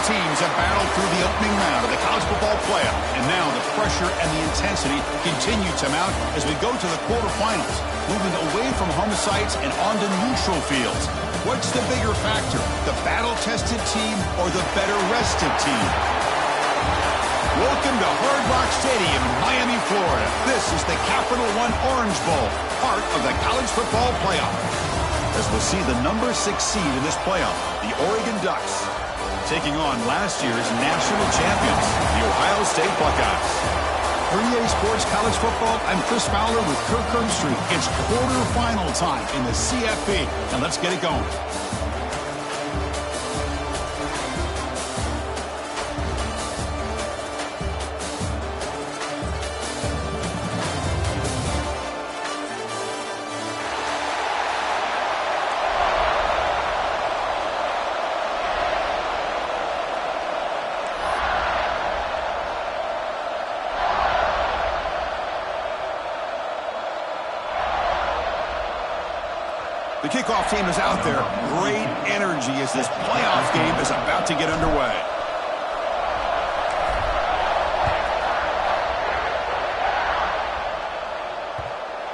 teams have battled through the opening round of the college football playoff, and now the pressure and the intensity continue to mount as we go to the quarterfinals, moving away from home sites and onto neutral fields. What's the bigger factor, the battle-tested team or the better-rested team? Welcome to Hard Rock Stadium in Miami, Florida. This is the Capital One Orange Bowl, part of the college football playoff. As we'll see the number 6 seed in this playoff, the Oregon Ducks, taking on last year's national champions, the Ohio State Buckeyes. For EA Sports College Football, I'm Chris Fowler with Kirk Herbstreit. It's quarterfinal time in the CFP, and let's get it going. The kickoff team is out there. Great energy as this playoff game is about to get underway.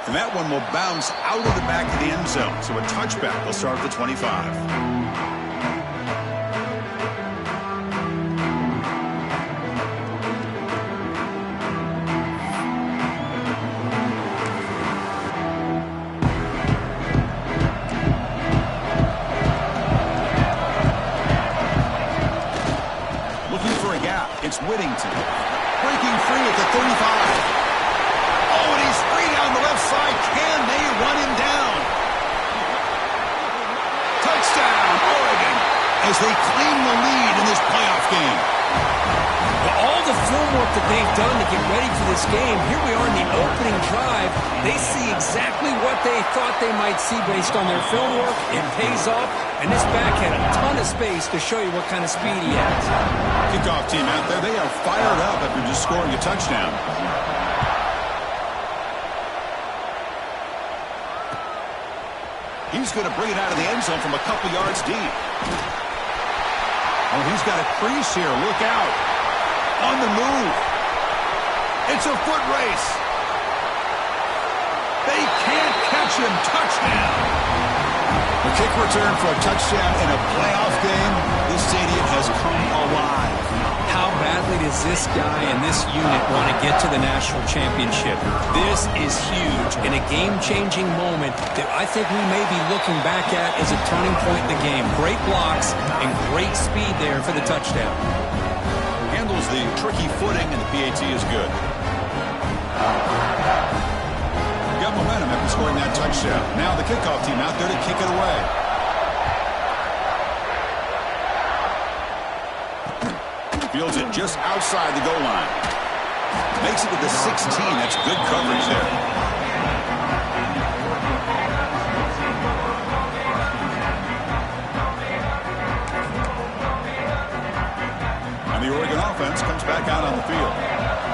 And that one will bounce out of the back of the end zone. So a touchback will start at the 25. It's Whittington, breaking free at the 35. Oh, and he's free down the left side. Can they run him down? Touchdown, Oregon, as they claim the lead in this playoff game. Well, all the film work that they've done to get ready for this game, here we are in the opening drive. They see exactly what they thought they might see based on their film work. It pays off, and this back had a ton of space to show you what kind of speed he has. Kickoff team out there, they are fired up after just scoring a touchdown. He's going to bring it out of the end zone from a couple yards deep. Oh, he's got a crease here. Look out. On the move. It's a foot race. They can't catch him. Touchdown. The kick return for a touchdown in a playoff game. This stadium has come alive. How badly does this guy and this unit want to get to the national championship? This is huge and a game-changing moment that I think we may be looking back at as a turning point in the game. Great blocks and great speed there for the touchdown. Handles the tricky footing, and the PAT is good. Got momentum after scoring that touchdown. Now the kickoff team out there to kick it away. Fields it just outside the goal line. Makes it to the 16. That's good coverage there. And the Oregon offense comes back out on the field.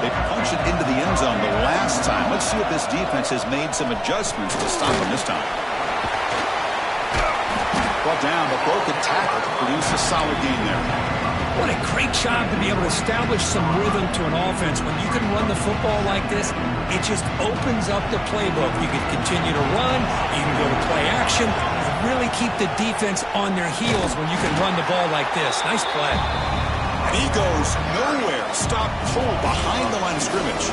They punched it into the end zone the last time. Let's see if this defense has made some adjustments to stop them this time. Brought down, but broke the tackle to produce a solid gain there. What a great job to be able to establish some rhythm to an offense. When you can run the football like this, it just opens up the playbook. You can continue to run. You can go to play action. You really keep the defense on their heels when you can run the ball like this. Nice play. And he goes nowhere. Stop cold behind the line of scrimmage.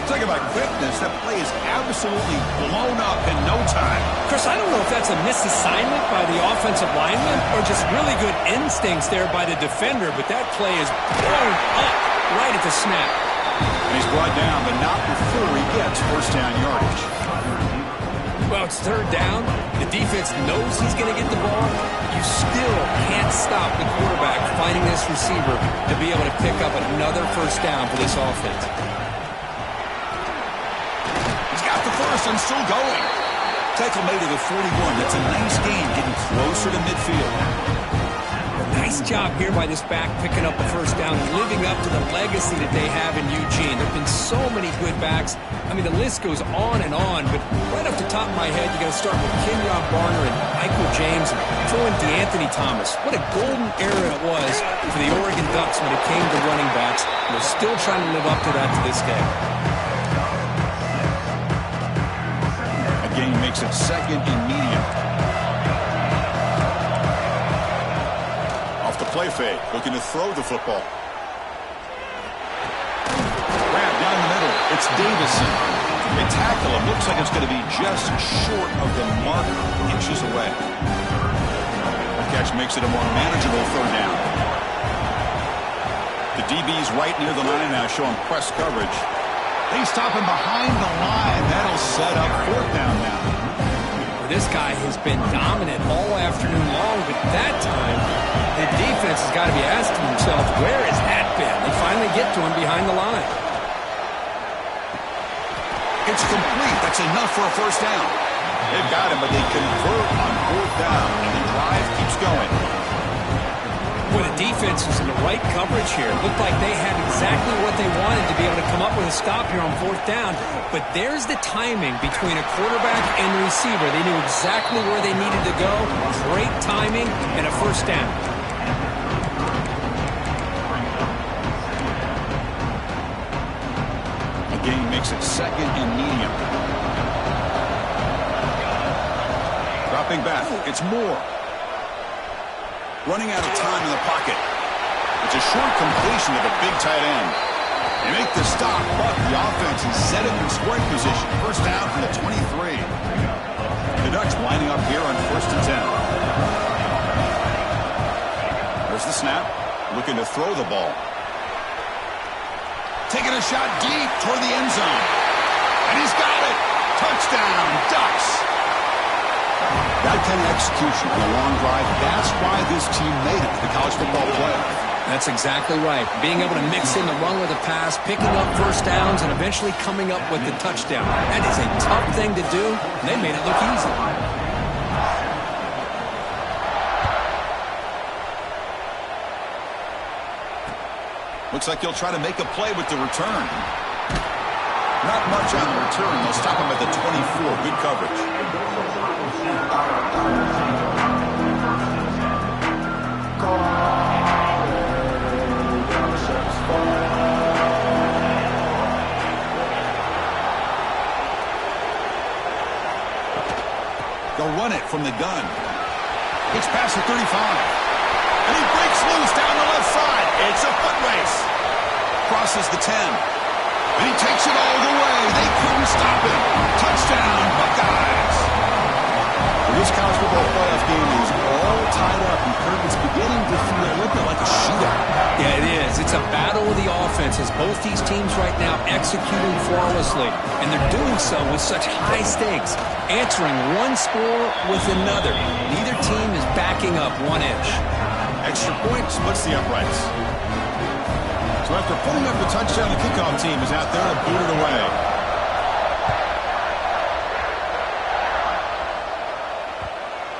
Talk about quickness. That play is absolutely blown up in no time. Chris, I don't know if that's a misassignment by the offensive lineman or just really good instincts there by the defender, but that play is blown up right at the snap. And he's brought down, but not before he gets first down yardage. Well, it's third down. The defense knows he's going to get the ball. You still can't stop the quarterback finding this receiver to be able to pick up another first down for this offense. And still going. Tackle made at the 41. That's a nice gain, getting closer to midfield. Nice job here by this back picking up the first down and living up to the legacy that they have in Eugene. There have been so many good backs. I mean, the list goes on, but right off the top of my head, you got to start with Kenyon Barner and Michael James and throw in DeAnthony Thomas. What a golden era it was for the Oregon Ducks when it came to running backs. They're still trying to live up to that to this day. A gain makes it second and medium. Off the play fake, looking to throw the football. Grab down the middle. It's Davison. They tackle him. Looks like it's going to be just short of the mark, inches away. The catch makes it a more manageable third down. The DB's right near the line now, showing press coverage. They stop him behind the line. That'll set up fourth down now. This guy has been dominant all afternoon long, but that time, the defense has got to be asking themselves, where has that been? They finally get to him behind the line. It's complete. That's enough for a first down. They've got him, but they convert on fourth down, and the drive keeps going. Boy, the defense was in the right coverage here. It looked like they had exactly what they wanted to be able to come up with a stop here on fourth down. But there's the timing between a quarterback and the receiver. They knew exactly where they needed to go. Great timing and a first down. A gain makes it second and medium. Dropping back. It's Moore. Running out of time in the pocket. It's a short completion of a big tight end. They make the stop, but the offense is set up in scoring position. First down from the 23. The Ducks lining up here on first and 10. There's the snap. Looking to throw the ball. Taking a shot deep toward the end zone. And he's got it. Touchdown, Ducks. That kind of execution on a long drive, that's why this team made it to the college football playoff. That's exactly right. Being able to mix in the run with a pass, picking up first downs, and eventually coming up with the touchdown. That is a tough thing to do, and they made it look easy. Looks like he'll try to make a play with the return. Not much on the return. They'll stop him at the 24. Good coverage. They'll run it from the gun. It's past the 35. And he breaks loose down the left side. It's a foot race. Crosses the 10. And he takes it all the way. They couldn't stop him. Touchdown, Buckeyes. Well, this college football playoff game is all tied up. And Kirk, it's beginning to feel a little bit like a shootout. Yeah, it is. It's a battle of the offenses. Both these teams right now executing flawlessly. And they're doing so with such high stakes. Answering one score with another. Neither team is backing up 1 inch. Extra point splits the uprights. So after putting up the touchdown, the kickoff team is out there to boot it away.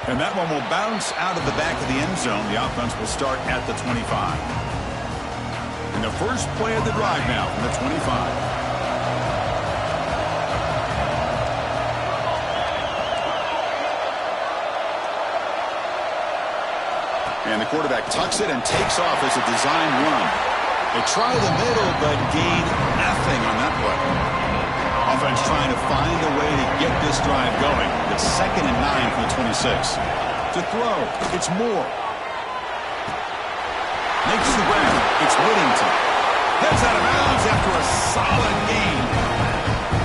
And that one will bounce out of the back of the end zone. The offense will start at the 25. And the first play of the drive now from the 25. And the quarterback tucks it and takes off as a design run. They try the middle, but gain nothing on that play. Offense trying to find a way to get this drive going. It's 2nd and 9 from the 26. To throw, it's Moore. Makes the grab. It's Whittington. Heads out of bounds after a solid gain.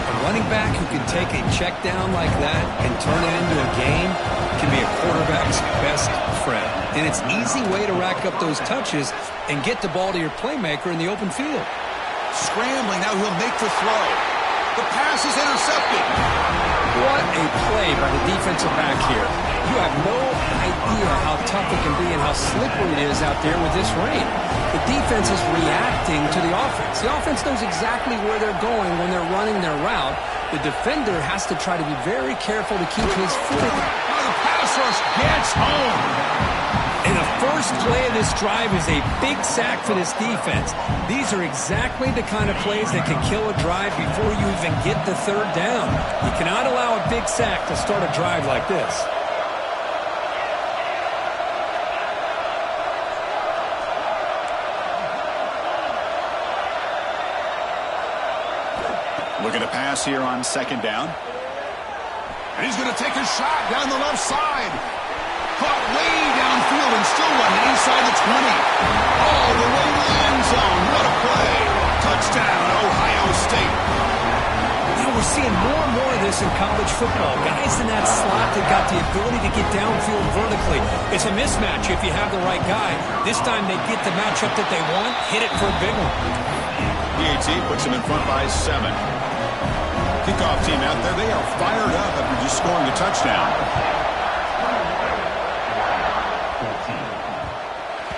A running back who can take a check down like that and turn it into a gain can be a quarterback's best friend. And it's an easy way to rack up those touches and get the ball to your playmaker in the open field. Scrambling, now he'll make the throw. The pass is intercepted. What a play by the defensive back here. You have no idea how tough it can be and how slippery it is out there with this rain. The defense is reacting to the offense. The offense knows exactly where they're going when they're running their route. The defender has to try to be very careful to keep his footing. The pass rush gets home. And the first play of this drive is a big sack for this defense. These are exactly the kind of plays that can kill a drive before you even get the third down. You cannot allow a big sack to start a drive like this. Looking to pass here on second down. And he's going to take a shot down the left side. Caught way downfield and still running inside the 20. All the way to the end zone. What a play. Touchdown, Ohio State. You know, we're seeing more and more of this in college football. Guys in that slot that got the ability to get downfield vertically. It's a mismatch if you have the right guy. This time they get the matchup that they want, hit it for a big one. PAT puts them in front by 7. Kickoff team out there, they are fired up after just scoring a touchdown.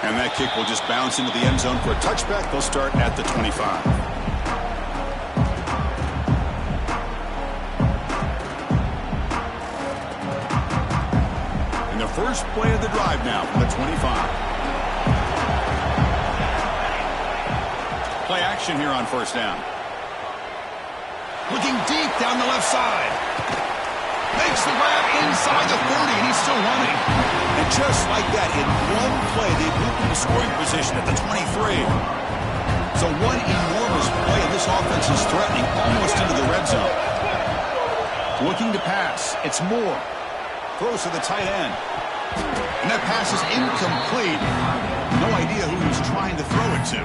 And that kick will just bounce into the end zone for a touchback. They'll start at the 25. And the first play of the drive now from the 25. Play action here on first down. Looking deep down the left side. Makes the grab inside the 30, and he's still running. And just like that, in one play, they moved into scoring position at the 23. So one enormous play, and this offense is threatening almost into the red zone. Looking to pass. It's Moore. Throws to the tight end. And that pass is incomplete. No idea who he was trying to throw it to.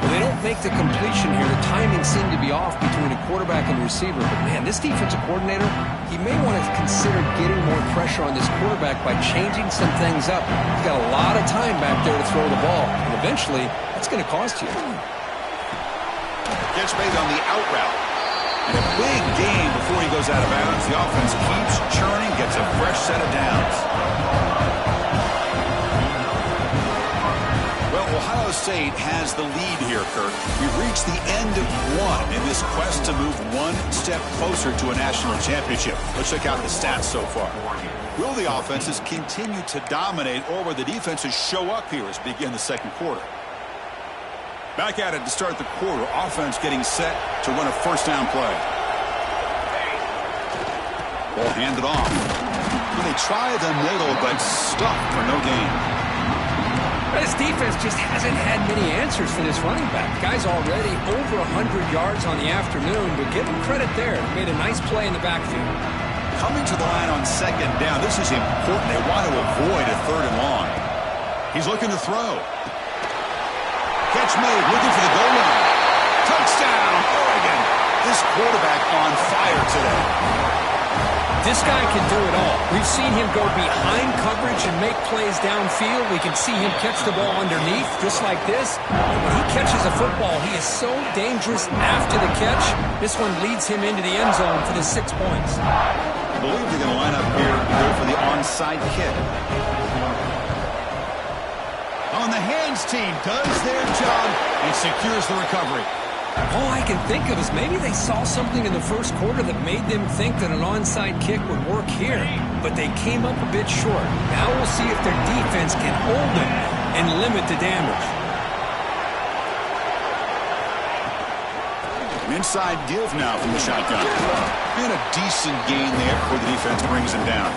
Well, they don't make the completion here. The timing seemed to be off between a quarterback and a receiver. But, man, this defensive coordinator, he may want to consider getting more pressure on this quarterback by changing some things up. He's got a lot of time back there to throw the ball. And eventually, that's going to cost you. Gets made on the out route. And a big gain before he goes out of bounds. The offense keeps churning, gets a fresh set of downs. Well, Ohio State has the lead here, Kirk. We've reached the end of one in this quest to move one step closer to a national championship. Let's check out the stats so far. Will the offenses continue to dominate, or will the defenses show up here as we begin the second quarter? Back at it to start the quarter. Offense getting set to run a first down play. Ball handed off. Well, they try the middle, but stuck for no gain. This defense just hasn't had many answers for this running back. Guy's already over 100 yards on the afternoon, but give him credit there. He made a nice play in the backfield. Coming to the line on second down, this is important. They want to avoid a third and long. He's looking to throw. Catch made, looking for the goal line. Touchdown, Oregon. This quarterback on fire today. This guy can do it all. We've seen him go behind coverage and make plays downfield. We can see him catch the ball underneath, just like this. And when he catches a football, he is so dangerous after the catch. This one leads him into the end zone for the 6 points. I believe they're going to line up here to go for the onside kick. On the hands team does their job and secures the recovery. All I can think of is maybe they saw something in the first quarter that made them think that an onside kick would work here, but they came up a bit short. Now we'll see if their defense can hold them and limit the damage. An inside give now from the shotgun. And a decent gain there before the defense brings him down.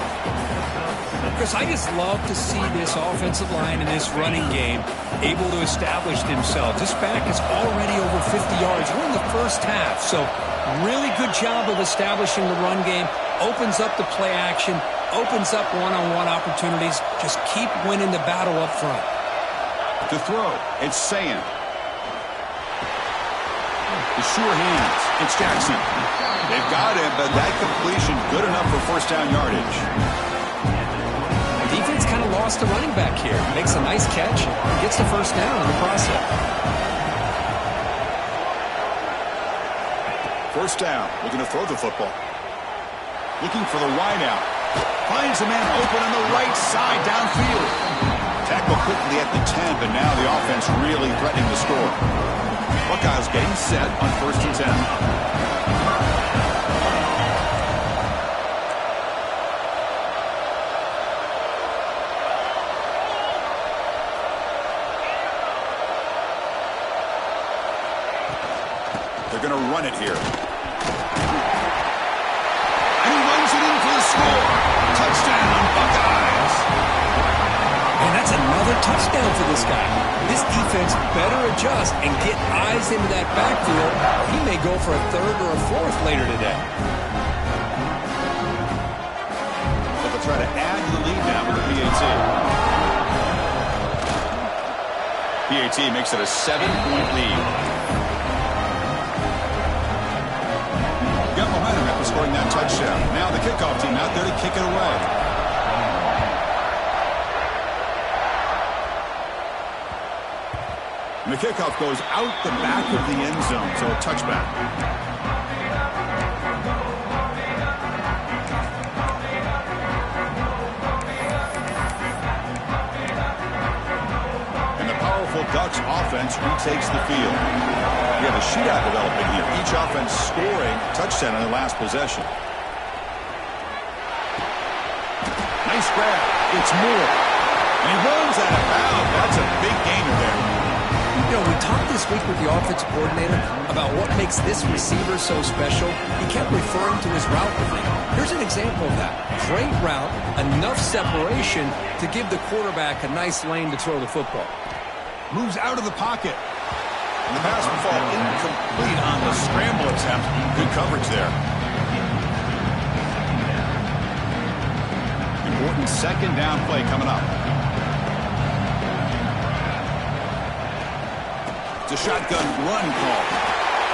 Chris, I just love to see this offensive line and this running game able to establish themselves. This back is already over 50 yards. We're in the first half, so really good job of establishing the run game. Opens up the play action, opens up one-on-one opportunities. Just keep winning the battle up front. To throw, it's Sayan. The sure hands, it's Jackson. They've got him, but that completion good enough for first down yardage. Defense kind of lost the running back here. Makes a nice catch and gets the first down in the process. First down, looking to throw the football. Looking for the wide out. Finds a man open on the right side downfield. Tackle quickly at the 10, but now the offense really threatening to score. Buckeyes getting set on first and 10. They're going to run it here. And he runs it in for the score. Touchdown, Buckeyes. And that's another touchdown for this guy. This defense better adjust and get eyes into that backfield. He may go for a third or a fourth later today. But they'll try to add to the lead now with the PAT. PAT makes it a 7-point lead. Got momentum after scoring that touchdown. Now the kickoff team out there to kick it away. And the kickoff goes out the back of the end zone, so a touchback. And the powerful Ducks offense retakes the field. We have a shootout developing here. Each offense scoring a touchdown on their last possession. Nice grab. It's Moore. And he runs out of bounds. That's a big gainer there. You know, we talked this week with the offensive coordinator about what makes this receiver so special. He kept referring to his route running. Here's an example of that. Great route, enough separation to give the quarterback a nice lane to throw the football. Moves out of the pocket. And the pass will fall incomplete on the scramble attempt. Good coverage there. Important second down play coming up. It's a shotgun run call.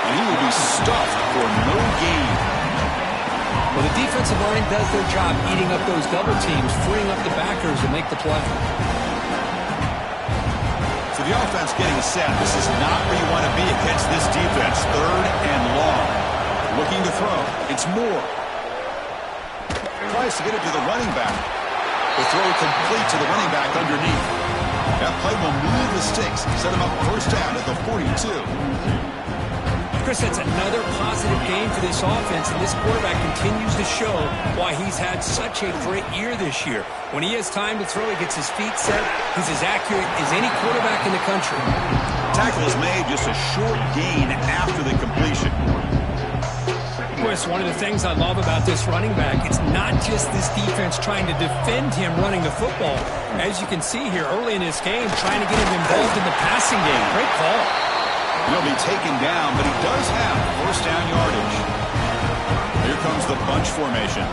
And he will be stuffed for no gain. Well, the defensive line does their job eating up those double teams, freeing up the backers to make the play. So the offense getting set. This is not where you want to be against this defense. Third and long. Looking to throw. It's Moore. Tries to get it to the running back. The throw complete to the running back underneath. That play will move the sticks. Set him up first down at the 42. Chris, that's another positive game for this offense, and this quarterback continues to show why he's had such a great year this year. When he has time to throw, he gets his feet set. He's as accurate as any quarterback in the country. Tackle is made, just a short gain after the completion. Chris, one of the things I love about this running back, it's not just this defense trying to defend him running the football. As you can see here early in this game, trying to get him involved in the passing game. Great call. He'll be taken down, but he does have first down yardage. Here comes the bunch formation.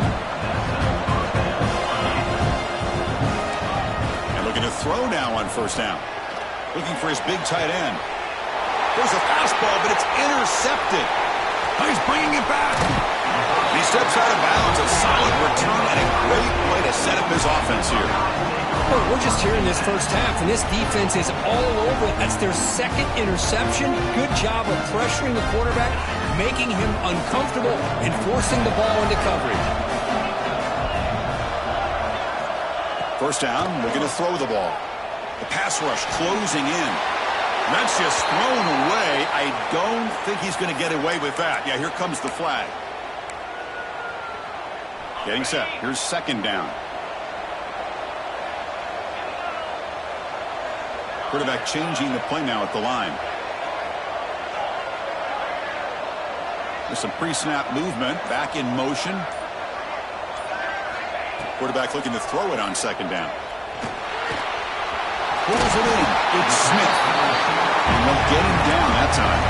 And looking to throw now on first down. Looking for his big tight end. There's a fastball, but it's intercepted. He's bringing it back. He steps out of bounds. A solid return and a great way to set up his offense here. Well, we're just here in this first half, and this defense is all over it. That's their second interception. Good job of pressuring the quarterback, making him uncomfortable, and forcing the ball into coverage. First down, we're going to throw the ball. The pass rush closing in. That's just thrown away. I don't think he's going to get away with that. Yeah, here comes the flag. Getting set. Here's second down. Quarterback changing the play now at the line. There's some pre-snap movement. Back in motion. Quarterback looking to throw it on second down. Pulls it in. It's Smith. And they'll get him down that time.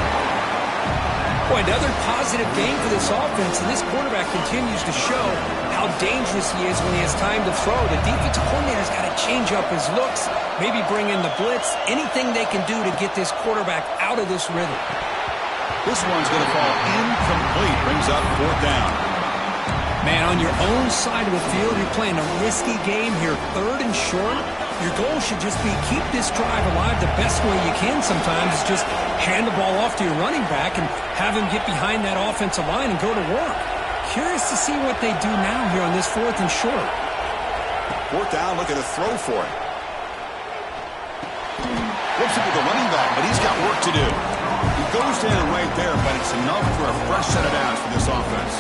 Boy, another positive game for this offense, and this quarterback continues to show how dangerous he is when he has time to throw. The defensive coordinator's got to change up his looks, maybe bring in the blitz, anything they can do to get this quarterback out of this rhythm. This one's going to fall incomplete. Brings up fourth down. Man, on your own side of the field, you're playing a risky game here. Third and short. Your goal should just be keep this drive alive the best way you can sometimes is just hand the ball off to your running back and have him get behind that offensive line and go to work. Curious to see what they do now here on this fourth and short. Fourth down, looking to throw for it. Flips it to the running back, but he's got work to do. He goes down right there, but it's enough for a fresh set of downs for this offense.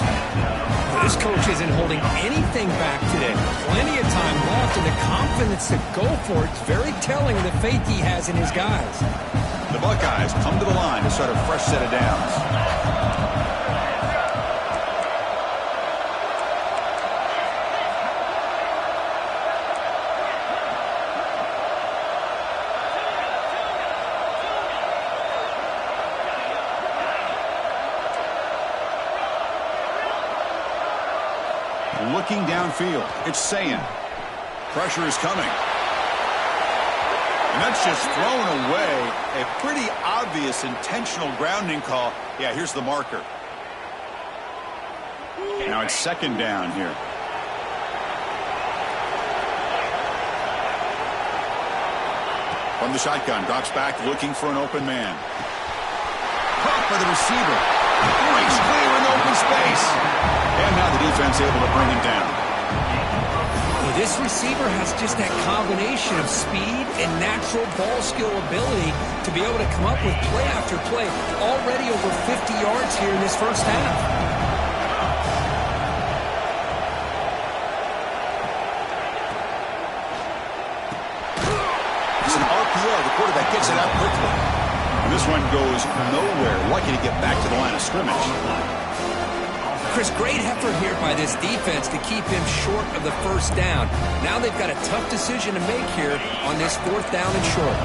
This coach isn't holding anything back today. Plenty of time left and the confidence to go for it. It's very telling of the faith he has in his guys. The Buckeyes come to the line to start a fresh set of downs. looking downfield. It's Sayan. Pressure is coming. And that's just thrown away. A pretty obvious intentional grounding call. Yeah, here's the marker. Now it's second down here. From the shotgun, drops back looking for an open man. Caught by the receiver. Breaks clear in open space. And now the defense able to bring him down. This receiver has just that combination of speed and natural ball skill ability to be able to come up with play after play. Already over 50 yards here in this first half. It's an RPO. The quarterback gets it out quickly. And this one goes nowhere. Lucky to get back to the line of scrimmage. Chris, great effort here by this defense to keep him short of the first down. Now they've got a tough decision to make here on this fourth down and short.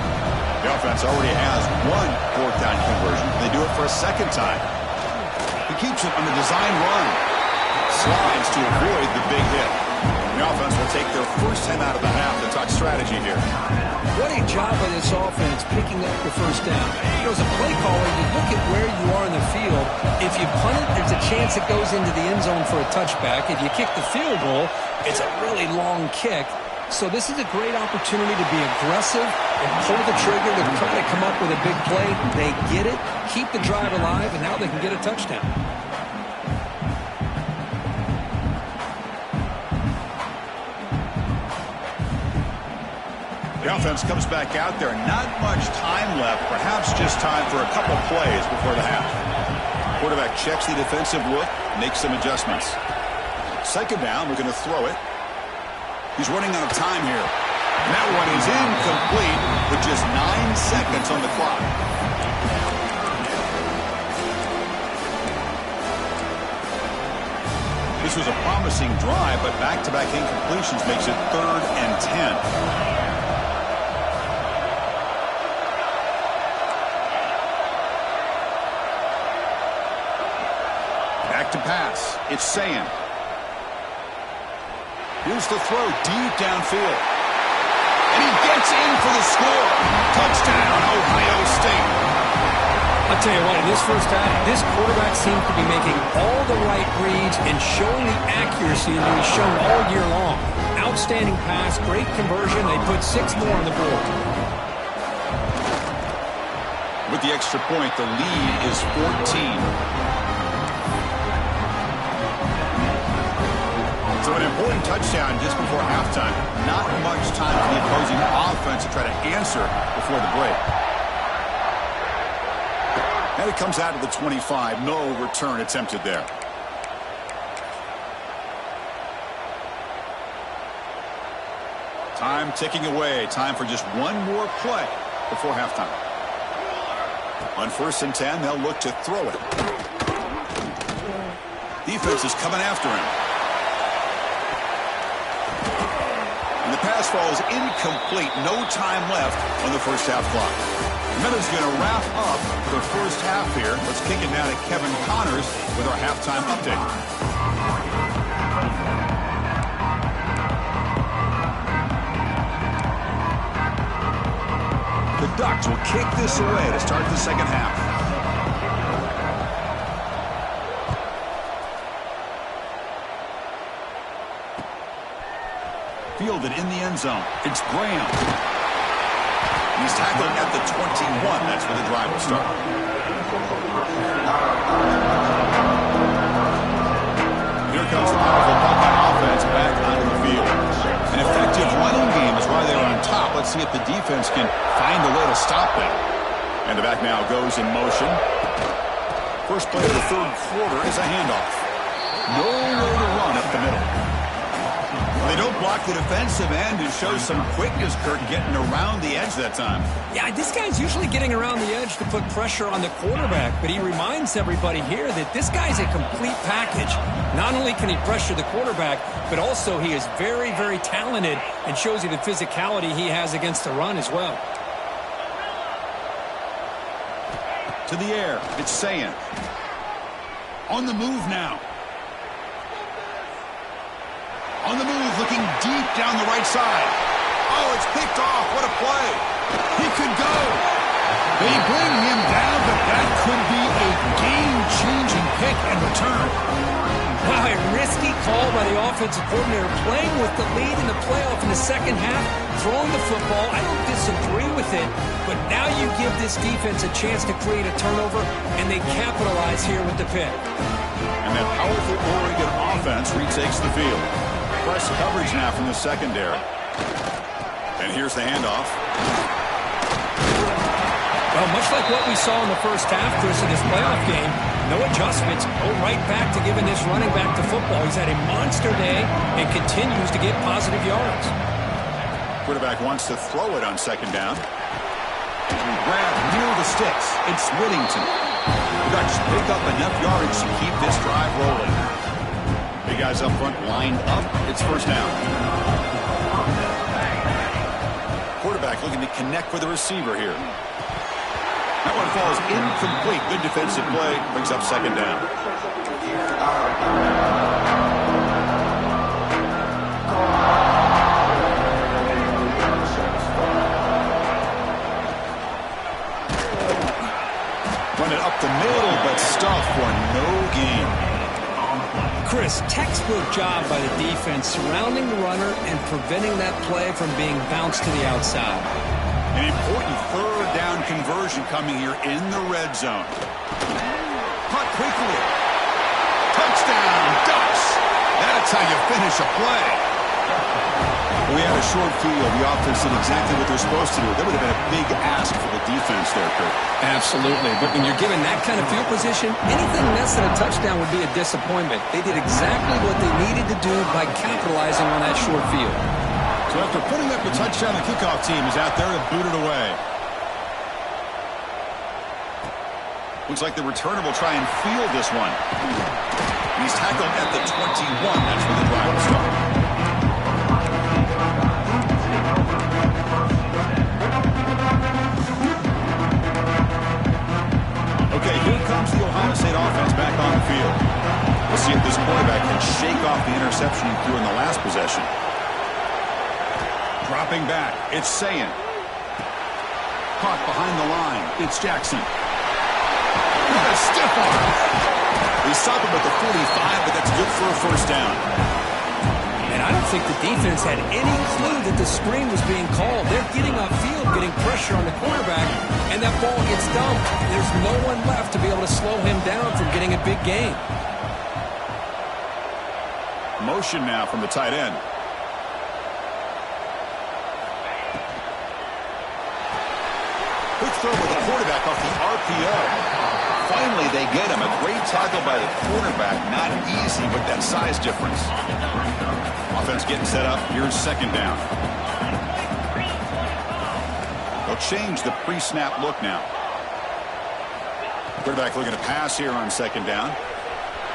The offense already has one fourth down conversion. They do it for a second time. He keeps it on the design run. Slides to avoid the big hit. The offense will take their first time out of the half to talk strategy here. What a job by this offense picking up the first down. You know, as a play caller, you look at where you are in the field. If you punt it, there's a chance it goes into the end zone for a touchback. If you kick the field goal, it's a really long kick. So this is a great opportunity to be aggressive and pull the trigger to try to come up with a big play. They get it, keep the drive alive, and now they can get a touchdown. The offense comes back out there. Not much time left. Perhaps just time for a couple plays before the half. Quarterback checks the defensive look, makes some adjustments. Second down, we're going to throw it. He's running out of time here. And that one is incomplete with just 9 seconds on the clock. This was a promising drive, but back-to-back incompletions makes it 3rd and 10. To pass. It's Sayan. Here's the throw deep downfield. And he gets in for the score. Touchdown, Ohio State. I'll tell you what, in this first half, this quarterback seems to be making all the right reads and showing the accuracy that he's shown all year long. Outstanding pass, great conversion. They put 6 more on the board. With the extra point, the lead is 14. So an important touchdown just before halftime. Not much time for the opposing offense to try to answer before the break. And it comes out to the 25. No return attempted there. Time ticking away. Time for just one more play before halftime. On 1st and 10, they'll look to throw it. Defense is coming after him. And the pass falls incomplete. No time left on the first half clock. Miller's going to wrap up the first half here. Let's kick it now to Kevin Connors with our halftime update. The Ducks will kick this away to start the second half. Fielded in the end zone. It's Graham. He's tackled at the 21. That's where the drive will start. Here comes the powerful Buckeye offense back onto the field. An effective running game is why they're on top. Let's see if the defense can find a way to stop them. And the back now goes in motion. First play of the third quarter is a handoff. Nowhere to run up the middle. They don't block the defensive end and show some quickness, Kirk, getting around the edge that time. Yeah, this guy's usually getting around the edge to put pressure on the quarterback, but he reminds everybody here that this guy's a complete package. Not only can he pressure the quarterback, but also he is very, very talented and shows you the physicality he has against the run as well. To the air, it's Sayan. On the move now. On the move, looking deep down the right side. Oh, it's picked off. What a play. He could go. They bring him down, but that could be a game-changing pick and return. Wow, a risky call by the offensive coordinator, playing with the lead in the playoff in the second half, throwing the football. I don't disagree with it, but now you give this defense a chance to create a turnover, and they capitalize here with the pick. And that powerful Oregon offense retakes the field. Press coverage now from the secondary. And here's the handoff. Well, much like what we saw in the first half, Chris, in this playoff game, no adjustments. Go right back to giving this running back to football. He's had a monster day and continues to get positive yards. Quarterback wants to throw it on second down. Grab near the sticks. It's Whittington. Ducks pick up enough yardage to keep this drive rolling. Big guys up front lined up. It's first down. Quarterback looking to connect with the receiver here. That one falls incomplete. Good defensive play. Brings up second down. Run it up the middle, but stuffed for no gain. Chris, textbook job by the defense surrounding the runner and preventing that play from being bounced to the outside. An important third down conversion coming here in the red zone. Caught quickly. Touchdown, Ducks. That's how you finish a play. We had a short field. The offense did exactly what they're supposed to do. That would have been a big ask for the defense there, Kurt. Absolutely. But when you're given that kind of field position, anything less than a touchdown would be a disappointment. They did exactly what they needed to do by capitalizing on that short field. So after putting up a touchdown, the kickoff team is out there to boot it away. Looks like the returner will try and field this one. He's tackled at the 21. That's where the drive will start. Okay, here comes the Ohio State offense back on the field. We'll see if this quarterback can shake off the interception he threw in the last possession. Dropping back, it's Sayin. Caught behind the line, it's Jackson. With a stiff arm. They stop him at the 45, but that's good for a first down. And I don't think the defense had any clue that the screen was being called. They're getting upfield, getting pressure on the quarterback, and that ball gets dumped. There's no one left to be able to slow him down from getting a big gain. Motion now from the tight end. Quick throw with the quarterback off the RPO. Finally, they get him. A great tackle by the quarterback. Not easy with that size difference. Offense getting set up. Here's second down. They'll change the pre-snap look now. Quarterback looking to pass here on second down.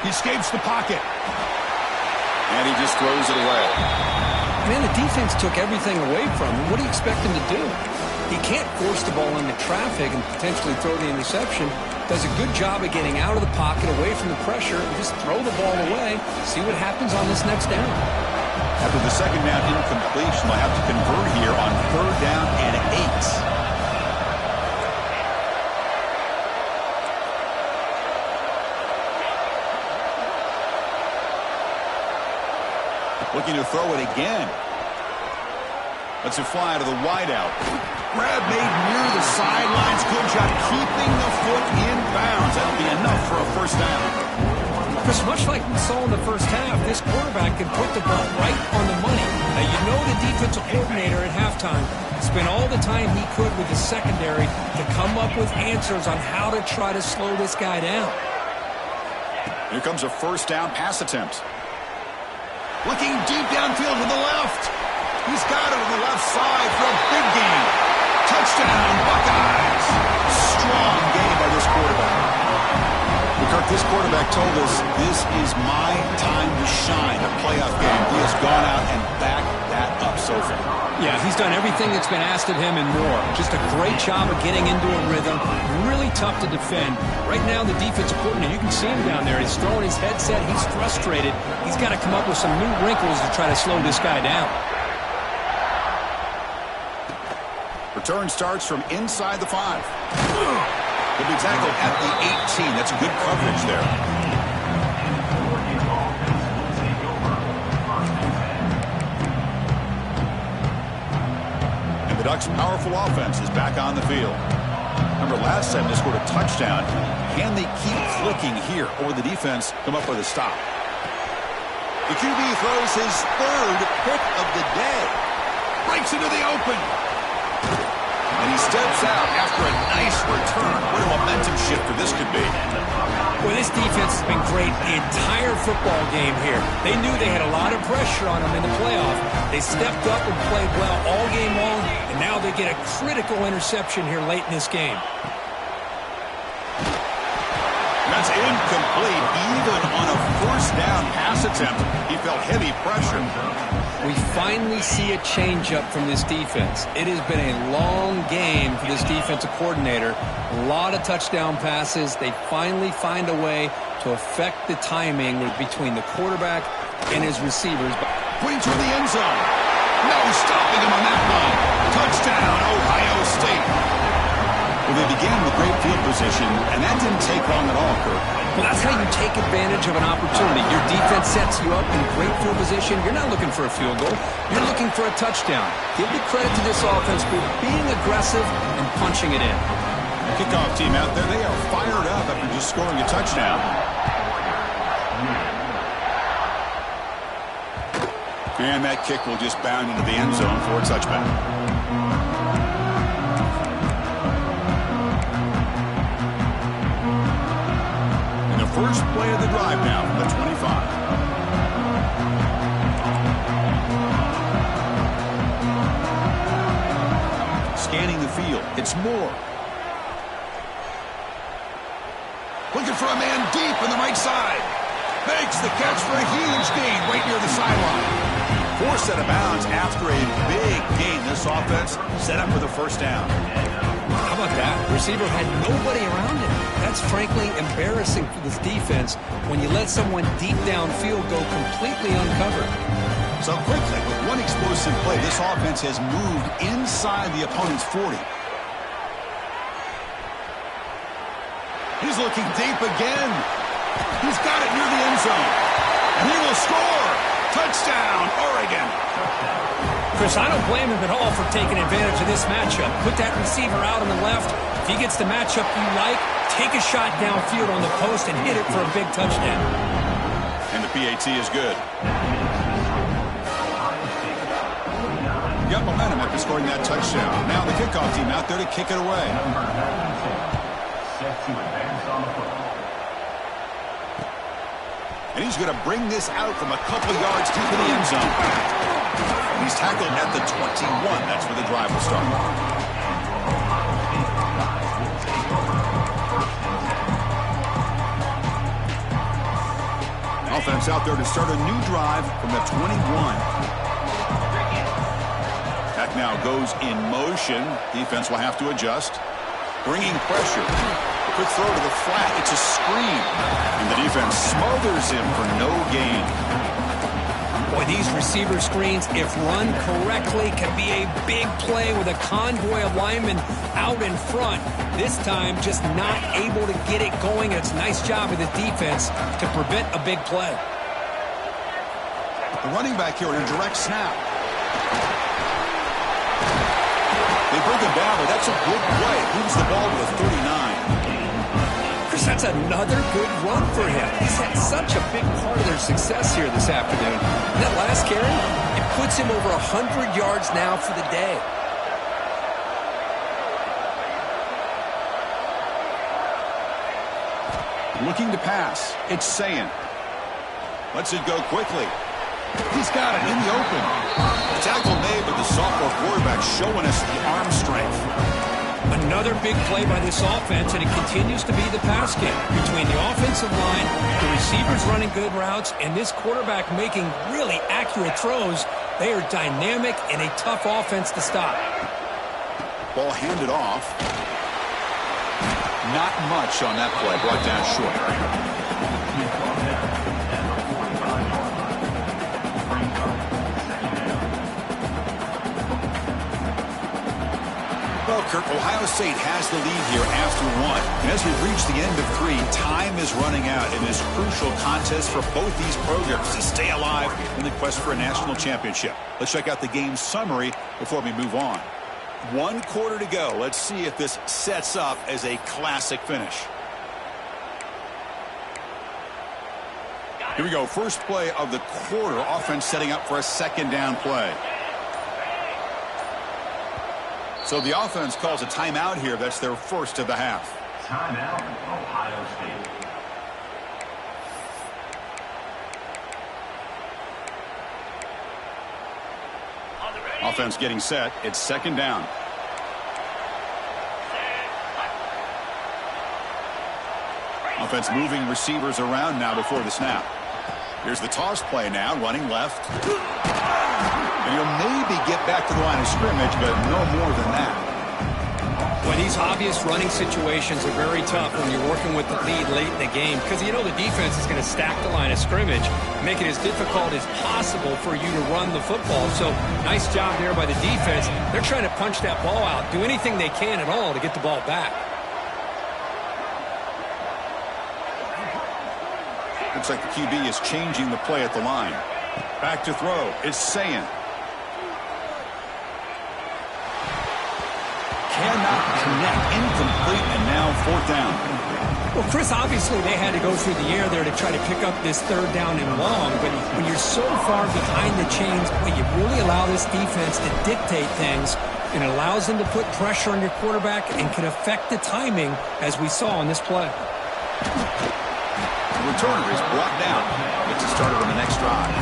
He escapes the pocket. And he just throws it away. Man, the defense took everything away from him. What do you expect him to do? He can't force the ball into traffic and potentially throw the interception. Does a good job of getting out of the pocket, away from the pressure, and just throw the ball away. See what happens on this next down. After the second down incompletion, they'll have to convert here on third down and 8. Looking to throw it again. Lets it fly to the wideout. Grab made near the sidelines. Good job keeping the foot in bounds. That'll be enough for a first down. Because much like we saw in the first half, this quarterback can put the ball right on the money. Now, you know the defensive coordinator at halftime spent all the time he could with the secondary to come up with answers on how to try to slow this guy down. Here comes a first down pass attempt. Looking deep downfield to the left. He's got it on the left side for a big gain. Touchdown, Buckeyes. Strong game by this quarterback. Kirk, this quarterback told us this is my time to shine. A playoff game. He has gone out and backed that up. playoffs so far. Yeah, he's done everything that's been asked of him and more. Just a great job of getting into a rhythm. Really tough to defend. Right now, the defensive coordinator, you can see him down there. He's throwing his headset. He's frustrated. He's got to come up with some new wrinkles to try to slow this guy down. Return starts from inside the 5. He'll be tackled at the 18. That's good coverage there. And the Ducks' powerful offense is back on the field. Remember, last time they scored a touchdown. Can they keep clicking here, or the defense come up with a stop? The QB throws his 3rd pick of the day. Breaks into the open. And he steps out after a nice return. What a momentum shifter this could be. Well, this defense has been great the entire football game here. They knew they had a lot of pressure on them in the playoff. They stepped up and played well all game long, and now they get a critical interception here late in this game. That's incomplete. Even on a 1st down pass attempt, he felt heavy pressure. We finally see a change-up from this defense. It has been a long game for this defensive coordinator. A lot of touchdown passes. They finally find a way to affect the timing between the quarterback and his receivers. Putting toward the end zone. No stopping him on that one. Touchdown, Ohio State. Well, they began with great field position, and that didn't take long at all, Kirk. Well, that's how you take advantage of an opportunity. Your defense sets you up in great field position. You're not looking for a field goal. You're looking for a touchdown. Give the credit to this offense for being aggressive and punching it in. The kickoff team out there, they are fired up after just scoring a touchdown. And that kick will just bound into the end zone for a touchback. First play of the drive now from the 25. Scanning the field. It's Moore. Looking for a man deep on the right side. Makes the catch for a huge gain right near the sideline. Forced out of bounds after a big gain. This offense set up for the 1st down. How about that? The receiver had nobody around him. That's frankly embarrassing for this defense when you let someone deep downfield go completely uncovered. So quickly, with one explosive play, this offense has moved inside the opponent's 40. He's looking deep again. He's got it near the end zone. And he will score. Touchdown, Oregon. Chris, I don't blame him at all for taking advantage of this matchup. Put that receiver out on the left. If he gets the matchup you like, take a shot downfield on the post and hit it for a big touchdown. And the PAT is good. Got momentum after scoring that touchdown. Now the kickoff team out there to kick it away. And he's going to bring this out from a couple yards deep in the end zone. He's tackled at the 21. That's where the drive will start. Offense out there to start a new drive from the 21. That now goes in motion. Defense will have to adjust. Bringing pressure. Quick throw to the flat. It's a screen. And the defense smothers him for no gain. Boy, these receiver screens, if run correctly, can be a big play with a convoy of linemen out in front. This time, just not able to get it going. It's a nice job of the defense to prevent a big play. The running back here in a direct snap. They bring him down, but that's a good play. Moves the ball to the 39. Chris, that's another good run for him. He's had such a big part of their success here this afternoon. That last carry, it puts him over 100 yards now for the day. Looking to pass. It's Sayin. Lets it go quickly. He's got it in the open. The tackle made, but the sophomore quarterback showing us the arm strength. Another big play by this offense, and it continues to be the pass game between the offensive line, the receivers running good routes, and this quarterback making really accurate throws They are dynamic and a tough offense to stop. Ball handed off. Not much on that play. Brought down short. Well, Kirk, Ohio State has the lead here after one. And as we've reached the end of three, time is running out in this crucial contest for both these programs to stay alive in the quest for a national championship. Let's check out the game summary before we move on. 1 quarter to go. Let's see if this sets up as a classic finish. Here we go. First play of the quarter. Offense setting up for a second down play. So the offense calls a timeout here. That's their first of the half. Timeout, Ohio State. Offense getting set. It's second down. Offense moving receivers around now before the snap. Here's the toss play now, running left. And he'll maybe get back to the line of scrimmage, but no more than that. Well, these obvious running situations are very tough when you're working with the lead late in the game because you know the defense is going to stack the line of scrimmage, make it as difficult as possible for you to run the football. So nice job there by the defense. They're trying to punch that ball out, do anything they can at all to get the ball back. Looks like the QB is changing the play at the line. Back to throw. It's Sayin. Cannot connect. Incomplete, and now fourth down. Well, Chris, obviously they had to go through the air there to try to pick up this third down and long, but when you're so far behind the chains, well, you really allow this defense to dictate things, and it allows them to put pressure on your quarterback and can affect the timing, as we saw on this play. The returner is brought down. Gets it started on the next drive.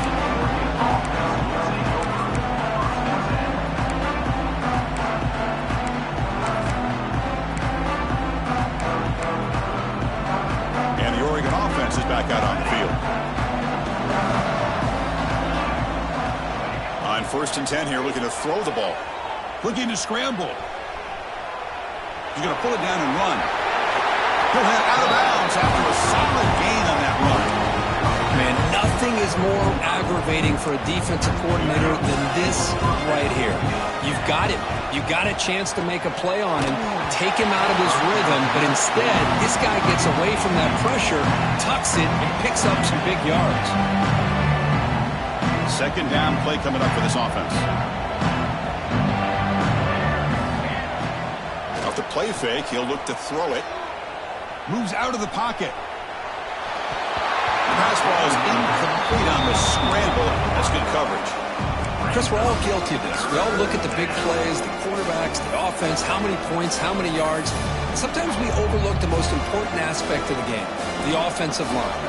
And the Oregon offense is back out on the field. On 1st and 10 here, looking to throw the ball. Looking to scramble. He's going to pull it down and run. He'll head out of bounds after a solid gain on that run. Man, nothing is more aggravating for a defensive coordinator than this right here. You've got him. You got a chance to make a play on him, take him out of his rhythm, but instead, this guy gets away from that pressure, tucks it, and picks up some big yards. Second down play coming up for this offense. Off the play fake, he'll look to throw it. Moves out of the pocket. The pass ball is incomplete on the scramble. That's good coverage. Chris, we're all guilty of this. We all look at the big plays, the quarterbacks, the offense, how many points, how many yards. Sometimes we overlook the most important aspect of the game, the offensive line.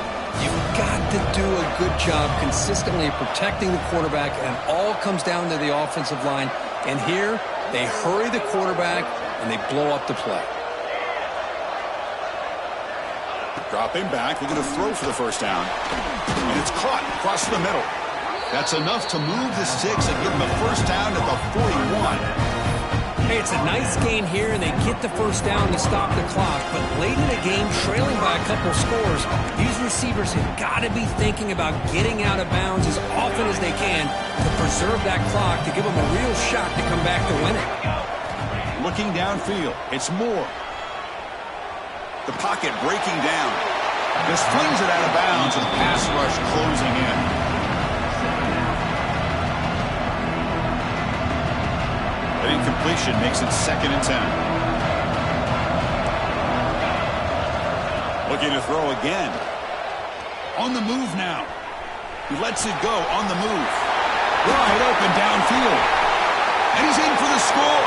You've got to do a good job consistently protecting the quarterback, and it all comes down to the offensive line. And here, they hurry the quarterback, and they blow up the play. Dropping back, looking to throw for the first down. And it's caught across the middle. That's enough to move the sticks and give them a first down at the 41. Hey, it's a nice gain here, and they get the first down to stop the clock. But late in the game, trailing by a couple scores, these receivers have got to be thinking about getting out of bounds as often as they can to preserve that clock, to give them a real shot to come back to win it. Looking downfield, it's Moore. The pocket breaking down. Just flings it out of bounds, and pass rush closing in. An incompletion makes it 2nd and 10. Looking to throw again. On the move now. He lets it go on the move. Wide open downfield. And he's in for the score.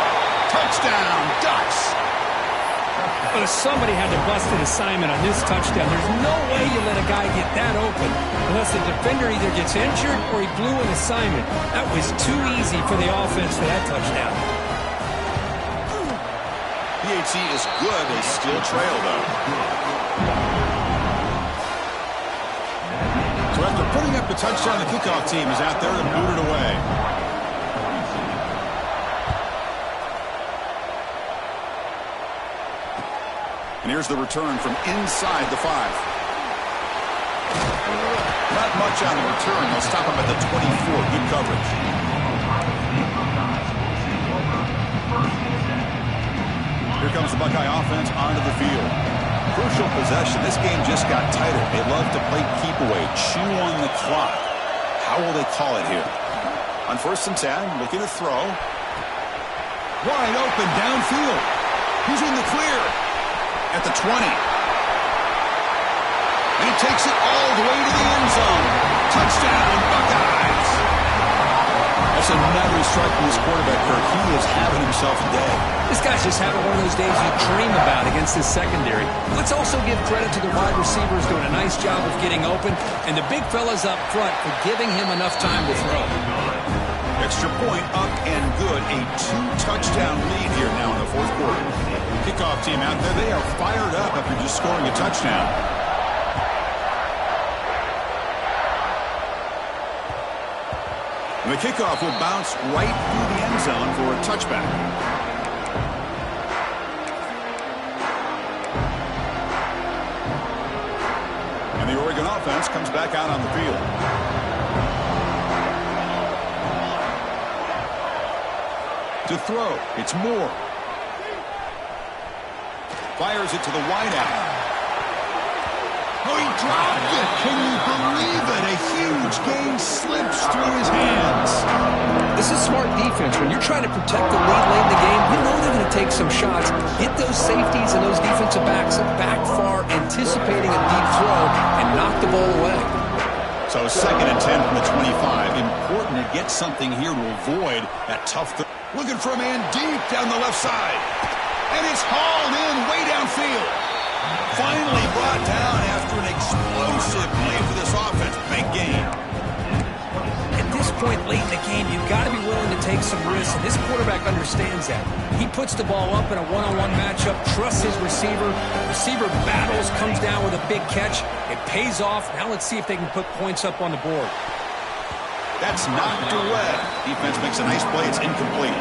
Touchdown, Ducks. But if somebody had to bust an assignment on this touchdown, there's no way you let a guy get that open unless the defender either gets injured or he blew an assignment. That was too easy for the offense for that touchdown. PAT is good. They still trail, though. So after putting up the touchdown, the kickoff team is out there to boot it away. And here's the return from inside the 5. Not much on the return. They'll stop him at the 24. Good coverage. Here comes the Buckeye offense onto the field. Crucial possession. This game just got tighter. They love to play keep away, chew on the clock. How will they call it here? On 1st and 10, looking to throw. Wide open downfield. He's in the clear. At the 20. He takes it all the way to the end zone. Touchdown, Buckeyes. That's another strike from this quarterback, Kirk. He is having himself a day. This guy's just having one of those days you dream about against this secondary. Let's also give credit to the wide receivers doing a nice job of getting open, and the big fellas up front for giving him enough time to throw. Extra point up and good. A 2-touchdown lead here now in the 4th quarter. Kickoff team out there. They are fired up after just scoring a touchdown. And the kickoff will bounce right through the end zone for a touchback. And the Oregon offense comes back out on the field. To throw, it's Moore. Fires it to the wideout. Oh, he dropped it. Can you believe it? A huge gain slips through his hands. This is smart defense. When you're trying to protect the lead late in the game, you know they're going to take some shots. Get those safeties and those defensive backs back far, anticipating a deep throw, and knock the ball away. So 2nd and 10 from the 25. Important to get something here to avoid that tough throw. Looking for a man deep down the left side. And it's hauled in way downfield. Finally brought down after an explosive play for this offense. Big gain. At this point late in the game, you've got to be willing to take some risks, and this quarterback understands that. He puts the ball up in a one-on-one matchup, trusts his receiver. Receiver battles, comes down with a big catch. It pays off. Now let's see if they can put points up on the board. That's knocked away. Defense makes a nice play. It's incomplete.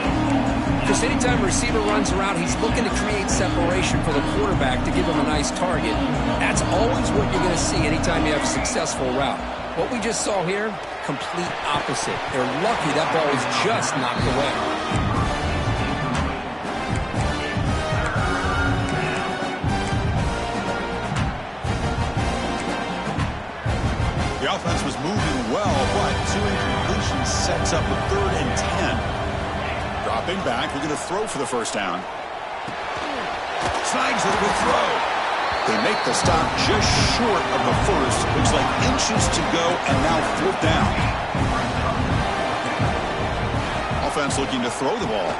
Because anytime a receiver runs around, he's looking to create separation for the quarterback to give him a nice target. That's always what you're going to see anytime you have a successful route. What we just saw here, complete opposite. They're lucky that ball was just knocked away. The offense was moving well, but 2 incompletions sets up a 3rd and 10. Dropping back, we're going to throw for the 1st down. Snags it with throw. They make the stop just short of the 1st. Looks like inches to go, and now 4th down. Offense looking to throw the ball.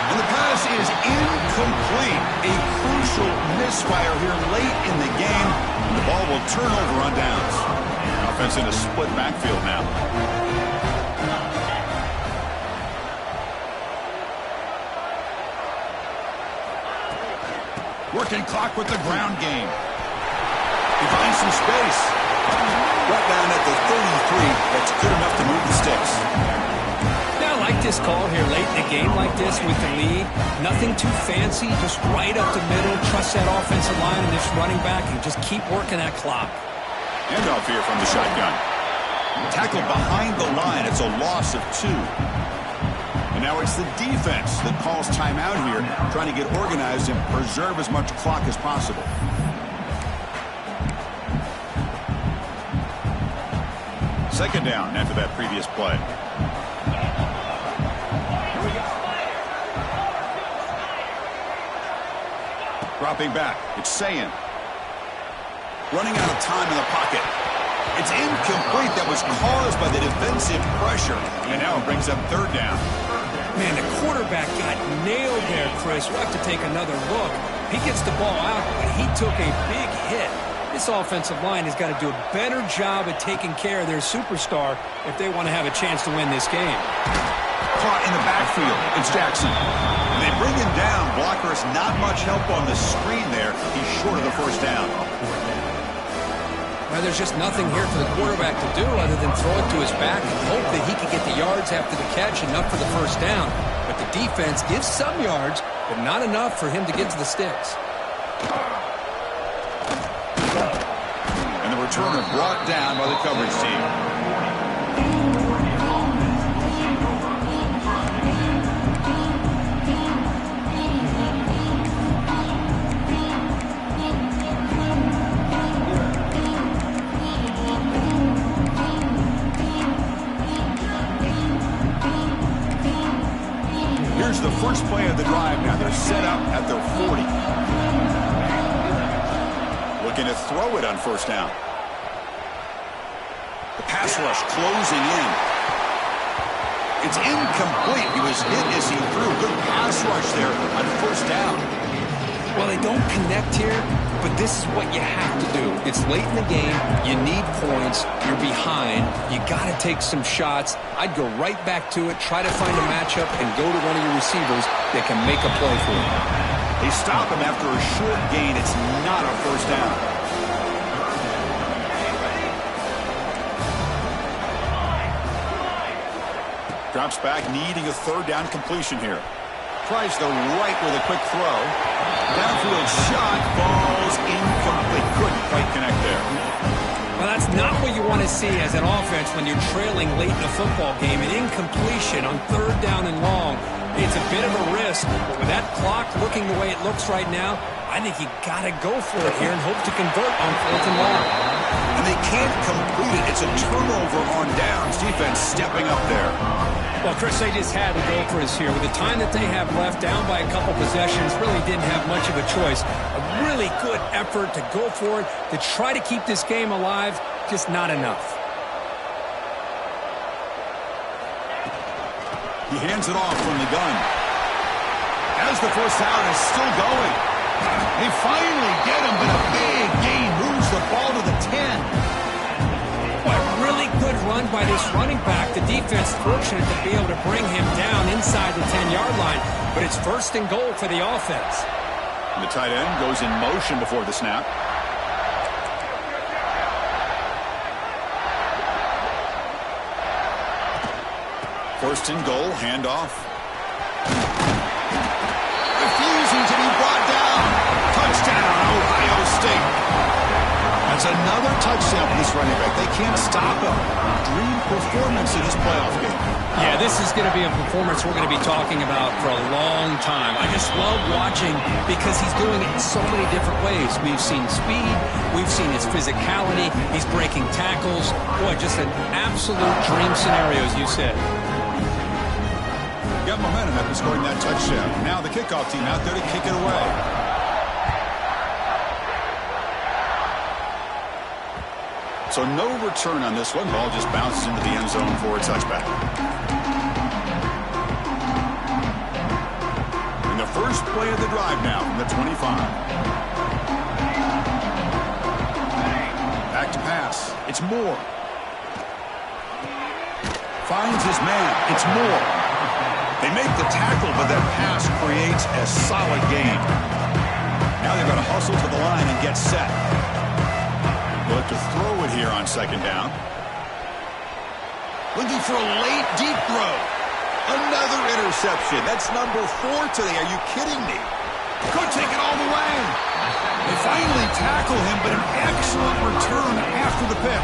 And the pass is incomplete. A crucial misfire here late in the game. And the ball will turn over on downs. Offense in a split backfield now. Working clock with the ground game. He finds some space. Right down at the 33. That's good enough to move the sticks. Now, I like this call here late in the game like this with the lead. Nothing too fancy, just right up the middle. Trust that offensive line and this running back and just keep working that clock. Handoff here from the shotgun. Tackled behind the line. It's a loss of 2. And now it's the defense that calls timeout here, trying to get organized and preserve as much clock as possible. Second down after that previous play. Dropping back, it's Sayin. Running out of time in the pocket. It's incomplete. That was caused by the defensive pressure. And now it brings up 3rd down. Man, the quarterback got nailed there, Chris. We'll have to take another look. He gets the ball out, but he took a big hit. This offensive line has got to do a better job at taking care of their superstar if they want to have a chance to win this game. Caught in the backfield. It's Jackson. And they bring him down. Blockers not much help on the screen there. He's short of the 1st down. Well, there's just nothing here for the quarterback to do other than throw it to his back and hope that he can get the yards after the catch, enough for the 1st down. But the defense gives some yards, but not enough for him to get to the sticks. And the returner brought down by the coverage team. Here's the first play of the drive now. They're set up at their 40. Looking to throw it on first down. The pass rush closing in. It's incomplete. He was hit as he threw. Good pass rush there on first down. Well, they don't connect here, but this is what you have to do. It's late in the game. You need points. You're behind. You got to take some shots. I'd go right back to it, try to find a matchup, and go to one of your receivers that can make a play for you. They stop him after a short gain. It's not a first down. Drops back, needing a third down completion here. Tries the right with a quick throw. Downfield shot falls incomplete. Couldn't quite connect there. Well, that's not what you want to see as an offense when you're trailing late in a football game. An incompletion on third down and long. It's a bit of a risk, but with that clock looking the way it looks right now, I think you got to go for it here and hope to convert on fourth and long. And they can't complete it. It's a turnover on downs. Defense stepping up there. Well, Chris, they just had to go for us here. With the time that they have left, down by a couple possessions, really didn't have much of a choice. A really good effort to go for it, to try to keep this game alive, just not enough. He hands it off from the gun. As the first down is still going. They finally get him, but a big gain moves the ball to the 10. Really good run by this running back. The defense fortunate to be able to bring him down inside the 10-yard line, but it's first and goal for the offense. And the tight end goes in motion before the snap. First and goal, handoff. Refusing to be brought down. Touchdown, Ohio State. That's another touchdown for this running back. They can't stop him. Dream performance in this playoff game. Yeah, this is going to be a performance we're going to be talking about for a long time. I just love watching because he's doing it in so many different ways. We've seen speed. We've seen his physicality. He's breaking tackles. Boy, just an absolute dream scenario, as you said. Got momentum after scoring that touchdown. Now the kickoff team out there to kick it away. So no return on this one. Ball just bounces into the end zone for a touchback. And the first play of the drive now from the 25. Back to pass. It's Moore. Finds his man. It's Moore. They make the tackle, but that pass creates a solid gain. Now they've got to hustle to the line and get set. They'll have to throw it here on second down. Looking for a late, deep throw. Another interception. That's number 4 today. Are you kidding me? Could take it all the way. They finally tackle him, but an excellent return after the pick.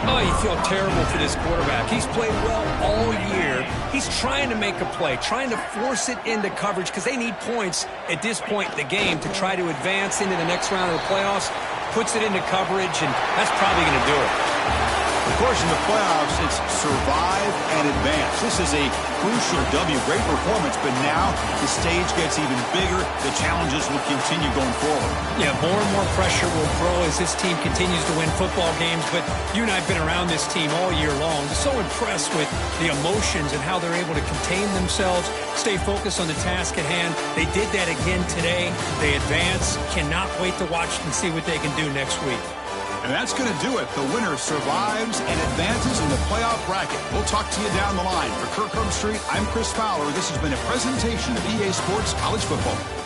Oh, you feel terrible for this quarterback. He's played well all year. He's trying to make a play, trying to force it into coverage because they need points at this point in the game to try to advance into the next round of the playoffs. Puts it into coverage, and that's probably going to do it. Of course, in the playoffs, it's survive and advance. This is a crucial W. Great performance, but now the stage gets even bigger. The challenges will continue going forward. Yeah, more and more pressure will grow as this team continues to win football games, but you and I have been around this team all year long. So impressed with the emotions and how they're able to contain themselves, stay focused on the task at hand. They did that again today. They advance. Cannot wait to watch and see what they can do next week. And that's going to do it. The winner survives and advances in the playoff bracket. We'll talk to you down the line. For Kirk Herbstreit, I'm Chris Fowler. This has been a presentation of EA Sports College Football.